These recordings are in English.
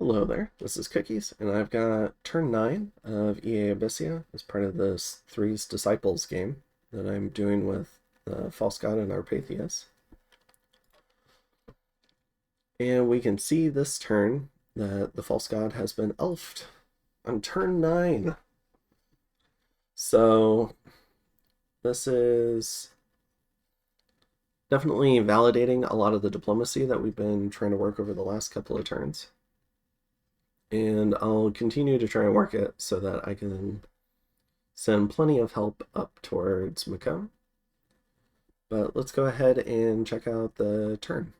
Hello there, this is Cookies, and I've got turn 9 of EA Abysia as part of this Three's Disciples game that I'm doing with the False God and Arpathius. And we can see this turn that the False God has been elfed on turn 9. So this is definitely validating a lot of the diplomacy that we've been trying to work over the last couple of turns. And I'll continue to try and work it so that I can send plenty of help up towards Macomb. But let's go ahead and check out the turn.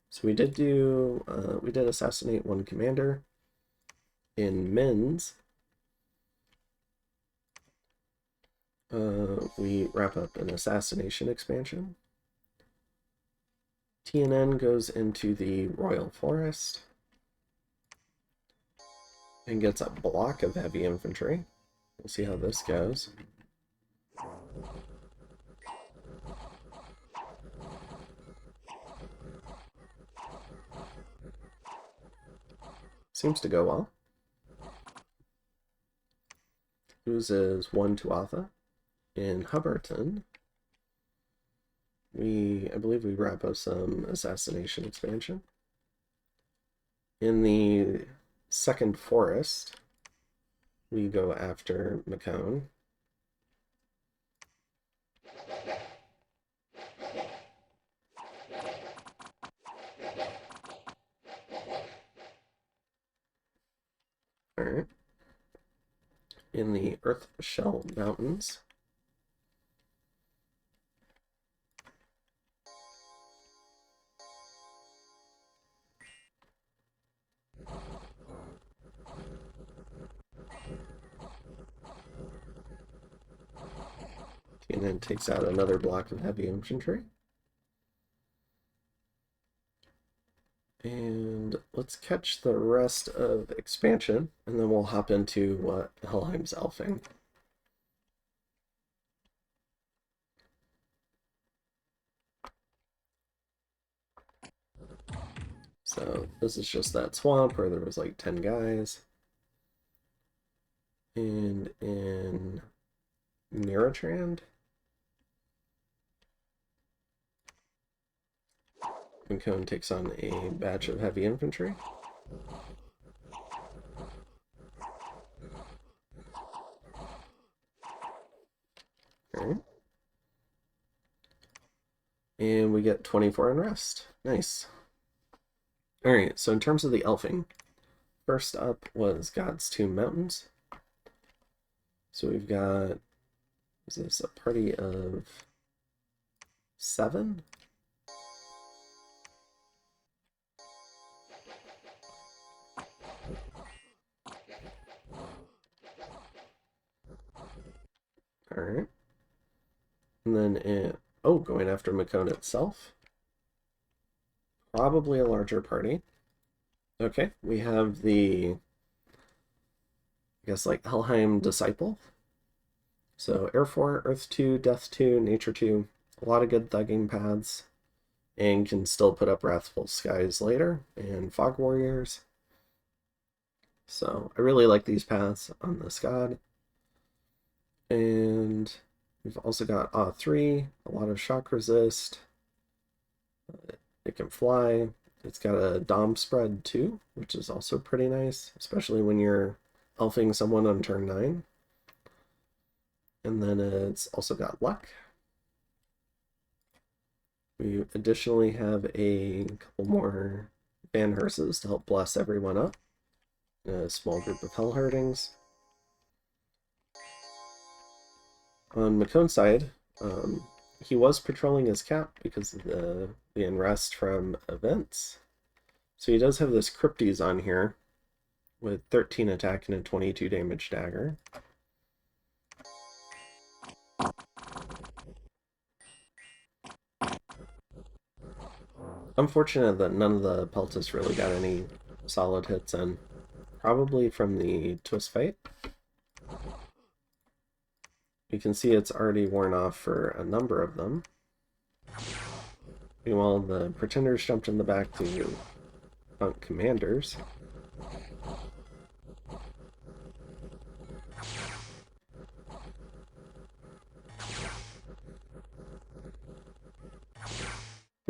So we did assassinate one commander in men's. We wrap up an assassination expansion. TNN goes into the Royal Forest and gets a block of heavy infantry. We'll see how this goes. Seems to go well. Loses one Tuatha. In Hubbarton, I believe we wrap up some assassination expansion. In the second forest, we go after Macomb. Alright. In the Earth Shell Mountains, and then takes out another block of heavy infantry. And let's catch the rest of expansion, and then we'll hop into what Helheim's elfing. So this is just that swamp where there was like 10 guys. And in Neratrand, Macomb takes on a batch of heavy infantry. Alright. And we get 24 unrest. Nice. Alright, so in terms of the elfing, first up was God's Tomb Mountains. So we've got, is this a party of 7? Alright. And then, going after Macomb itself. Probably a larger party. Okay, we have the, I guess, like Helheim Disciple. So Air 4, Earth 2, Death 2, Nature 2. A lot of good thugging paths. And can still put up Wrathful Skies later. And Fog Warriors. So I really like these paths on this god. And we've also got Awe 3, a lot of shock resist. It can fly. It's got a Dom spread too, which is also pretty nice, especially when you're elfing someone on turn 9. And then it's also got luck. We additionally have a couple more Van Herses to help bless everyone up. A small group of Hellherdings. On Macomb's side, he was patrolling his cap because of the unrest from events. So he does have this Cryptes on here with 13 attack and a 22 damage dagger. Unfortunate that none of the Peltas really got any solid hits in. Probably from the twist fight. You can see it's already worn off for a number of them. Meanwhile, the Pretenders jumped in the back to bunk commanders.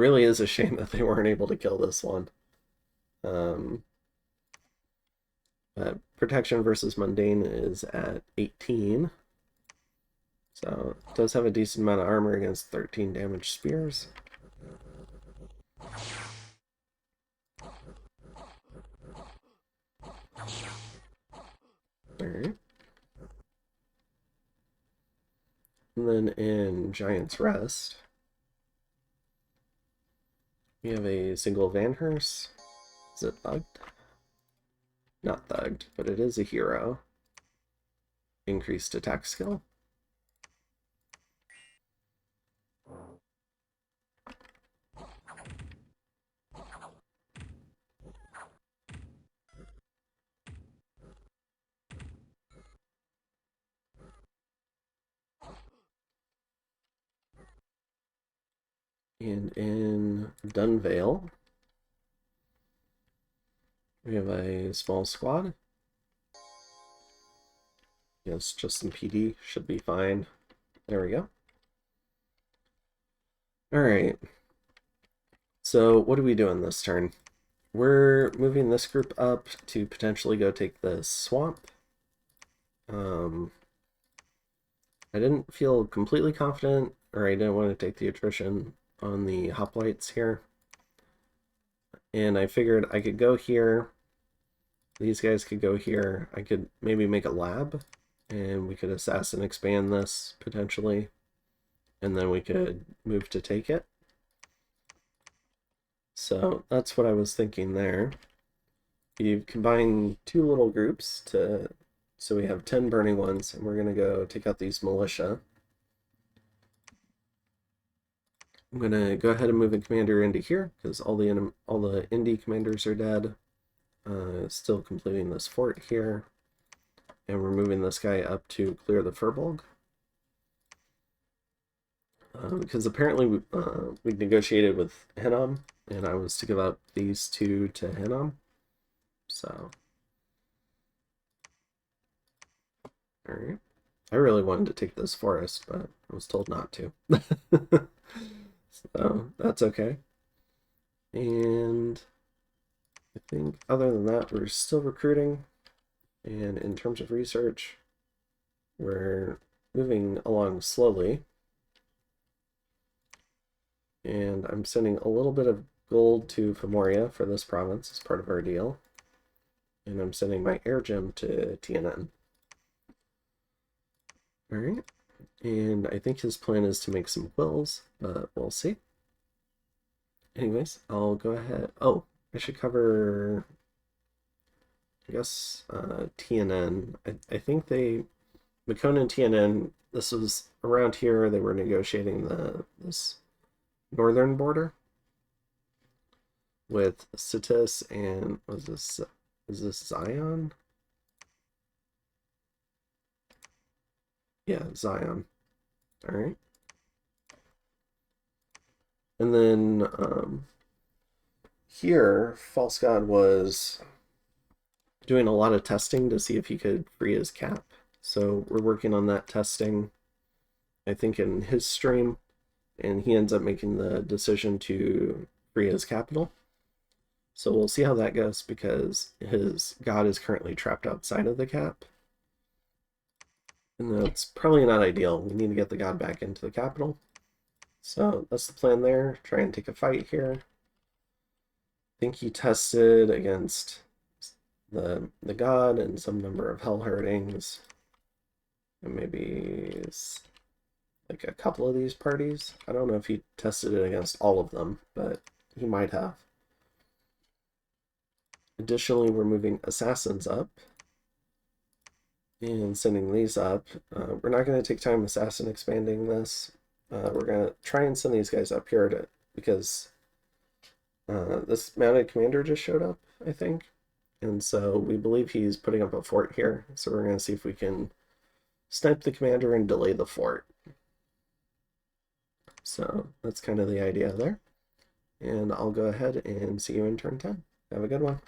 really is a shame that they weren't able to kill this one. Um, but protection versus mundane is at 18. So it does have a decent amount of armor against 13 damage spears. Alright. And then in Giant's Rest, we have a single Vanhurst. Is it thugged? Not thugged, but it is a hero. Increased attack skill. And in Dunvale, we have a small squad. Yes, just some PD should be fine. There we go. Alright. So what are we doing this turn? We're moving this group up to potentially go take the swamp. I didn't feel completely confident, or I didn't want to take the attrition on the hoplites here. And I figured I could go here. These guys could go here. I could maybe make a lab, and we could assassin expand this potentially. And then we could move to take it. So that's what I was thinking there. You've combined two little groups so we have 10 burning ones, and we're going to go take out these militia. I'm going to go ahead and move the commander into here, because all the indie commanders are dead. Still completing this fort here. And we're moving this guy up to clear the Furbolg. Because apparently we negotiated with Hinnom, and I was to give up these two to Hinnom. So... Alright. I really wanted to take this forest, but I was told not to. So that's okay. And I think other than that, we're still recruiting. And in terms of research, we're moving along slowly. And I'm sending a little bit of gold to Femoria for this province as part of our deal. And I'm sending my air gem to TNN. Alright, and I think his plan is to make some quills, but we'll see. Anyways, I'll go ahead. Oh, I should cover, I guess, TNN. I think Makona and TNN, this was around here, they were negotiating this northern border with Sitis and, is this Zion? Yeah, Zion. All right. And then here, False God was doing a lot of testing to see if he could free his cap. So we're working on that testing, I think, in his stream. And he ends up making the decision to free his capital. So we'll see how that goes, because his god is currently trapped outside of the cap. And that's probably not ideal. We need to get the god back into the capital. So that's the plan there. Try and take a fight here. I think he tested against the god and some number of hell herdings. And maybe like a couple of these parties. I don't know if he tested it against all of them, but he might have. Additionally, we're moving assassins up and sending these up. We're not going to take time assassin expanding this. We're going to try and send these guys up here because this mounted commander just showed up, I think. And so we believe he's putting up a fort here. So we're going to see if we can snipe the commander and delay the fort. So that's kind of the idea there. And I'll go ahead and see you in turn 10. Have a good one.